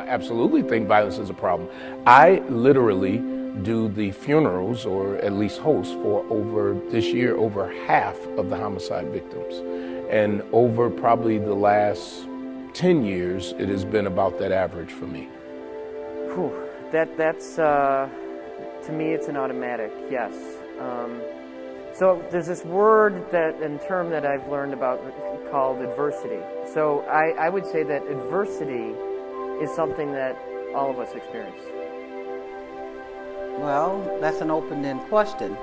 absolutely think violence is a problem. I literally do the funerals, or at least host, for this year, over half of the homicide victims. And over probably the last 10 years, it has been about that average for me. Whew. That's to me, it's an automatic, yes. So there's this word and term that I've learned about called adversity. So I would say that adversity is something that all of us experience. Well, that's an open-ended question.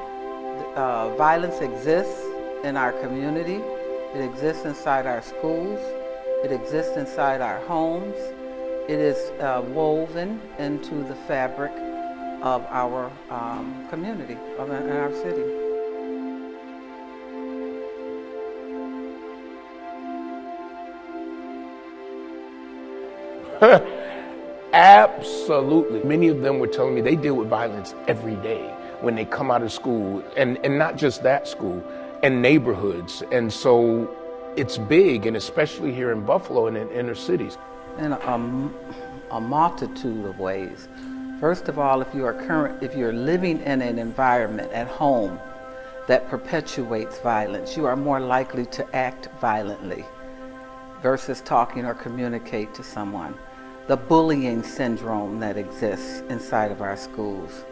Violence exists in our community. It exists inside our schools. It exists inside our homes. It is woven into the fabric of our community, in our city. Absolutely. Many of them were telling me they deal with violence every day when they come out of school, and not just that school, and neighborhoods. And so it's big, and especially here in Buffalo and in inner cities. In a multitude of ways. First of all, if you're living in an environment at home that perpetuates violence, you are more likely to act violently versus talking or communicate to someone. The bullying syndrome that exists inside of our schools.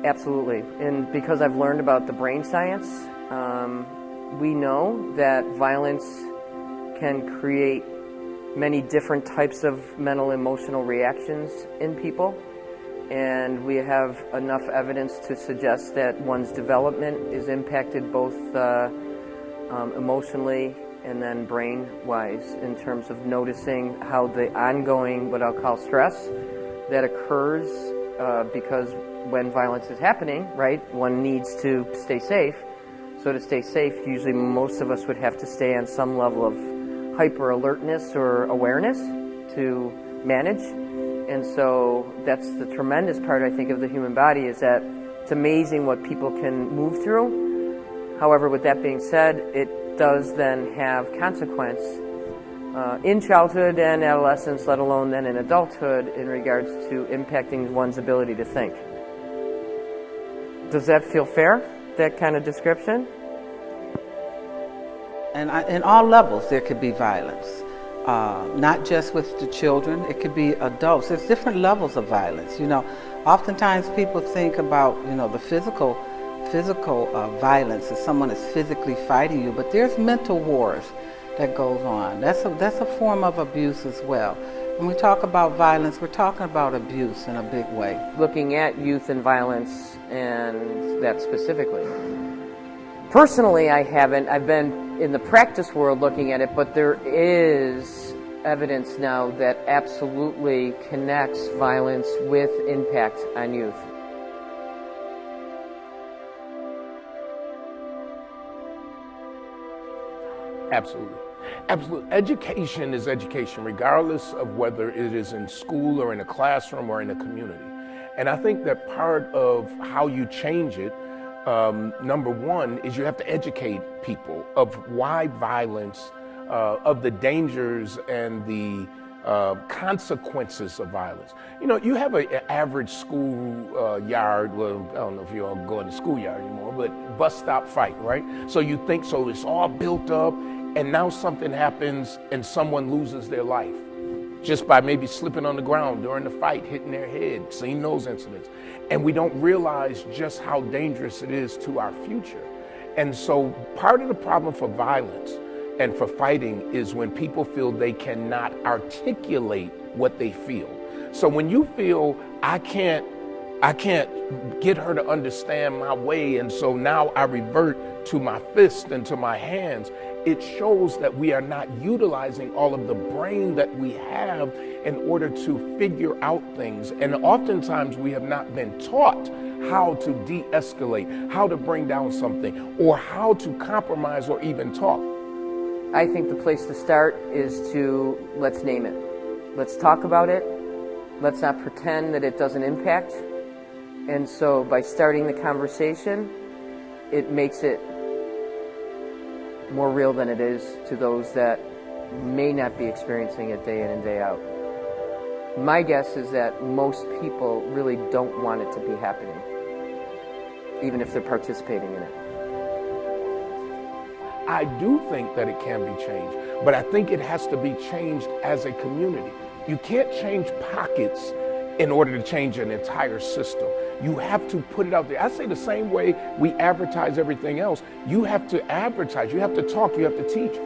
Absolutely. And because I've learned about the brain science, we know that violence can create many different types of mental emotional reactions in people. And we have enough evidence to suggest that one's development is impacted both emotionally and then brain-wise, in terms of noticing how the ongoing, what I'll call stress, that occurs because when violence is happening, right, one needs to stay safe. So to stay safe, usually most of us would have to stay on some level of hyper-alertness or awareness to manage. And so that's the tremendous part, I think, of the human body, is that it's amazing what people can move through. However, with that being said, it does then have consequence in childhood and adolescence, let alone then in adulthood, in regards to impacting one's ability to think. Does that feel fair, that kind of description? And in all levels there could be violence, not just with the children, it could be adults. There's different levels of violence. Oftentimes people think about, the physical violence as someone is physically fighting you, but there's mental wars that goes on. That's a form of abuse as well. When we talk about violence, we're talking about abuse in a big way. Looking at youth and violence, and that specifically. Personally, I haven't. I've been in the practice world looking at it, but there is evidence now that absolutely connects violence with impact on youth. Absolutely. Absolutely. Education is education, regardless of whether it is in school or in a classroom or in a community. And I think that part of how you change it, number one, is you have to educate people of why violence, of the dangers and the consequences of violence. You have an average school yard, well, I don't know if you all go in the schoolyard anymore, but bus stop fight, right? So you think, so it's all built up, and now something happens and someone loses their life just by maybe slipping on the ground during the fight, hitting their head, seen those incidents. And we don't realize just how dangerous it is to our future. And so part of the problem for violence and for fighting is when people feel they cannot articulate what they feel. So when you feel, I can't get her to understand my way, and so now I revert to my fist and to my hands, it shows that we are not utilizing all of the brain that we have in order to figure out things. And oftentimes we have not been taught how to de-escalate, how to bring down something, or how to compromise or even talk. I think the place to start is to, let's name it. Let's talk about it. Let's not pretend that it doesn't impact. And so by starting the conversation, it makes it more real than it is to those that may not be experiencing it day in and day out. My guess is that most people really don't want it to be happening, even if they're participating in it. I do think that it can be changed, but I think it has to be changed as a community. You can't change pockets in order to change an entire system. You have to put it out there. I say the same way we advertise everything else. You have to advertise, you have to talk, you have to teach.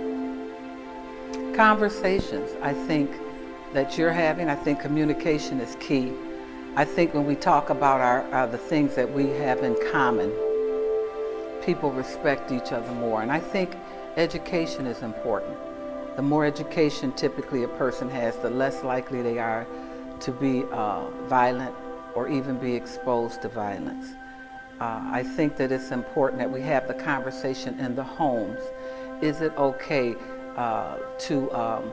Conversations, I think, that you're having, I think communication is key. I think when we talk about the things that we have in common, people respect each other more. And I think education is important. The more education typically a person has, the less likely they are to be violent or even be exposed to violence. I think that it's important that we have the conversation in the homes. Is it okay to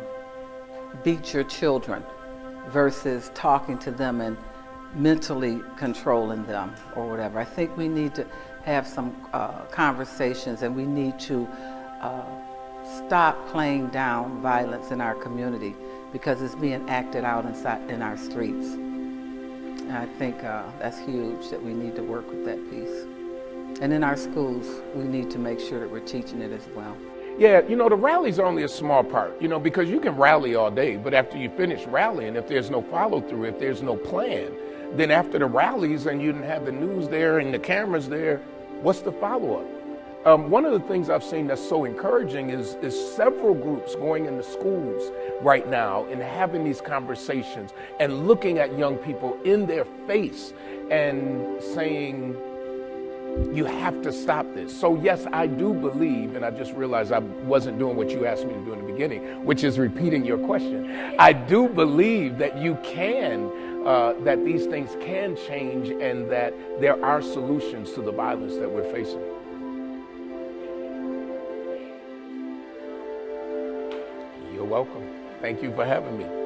beat your children versus talking to them and mentally controlling them or whatever? I think we need to have some conversations, and we need to stop playing down violence in our community because it's being acted out in our streets. And I think that's huge, that we need to work with that piece. And in our schools, we need to make sure that we're teaching it as well. Yeah, you know, the rallies are only a small part, you know, because you can rally all day, but after you finish rallying, if there's no follow through, if there's no plan, then after the rallies and you didn't have the news there and the cameras there, what's the follow-up? One of the things I've seen that's so encouraging is several groups going into schools right now and having these conversations and looking at young people in their face and saying, you have to stop this. So yes, I do believe, and I just realized I wasn't doing what you asked me to do in the beginning, which is repeating your question. I do believe that you can, that these things can change and that there are solutions to the violence that we're facing. You're welcome. Thank you for having me.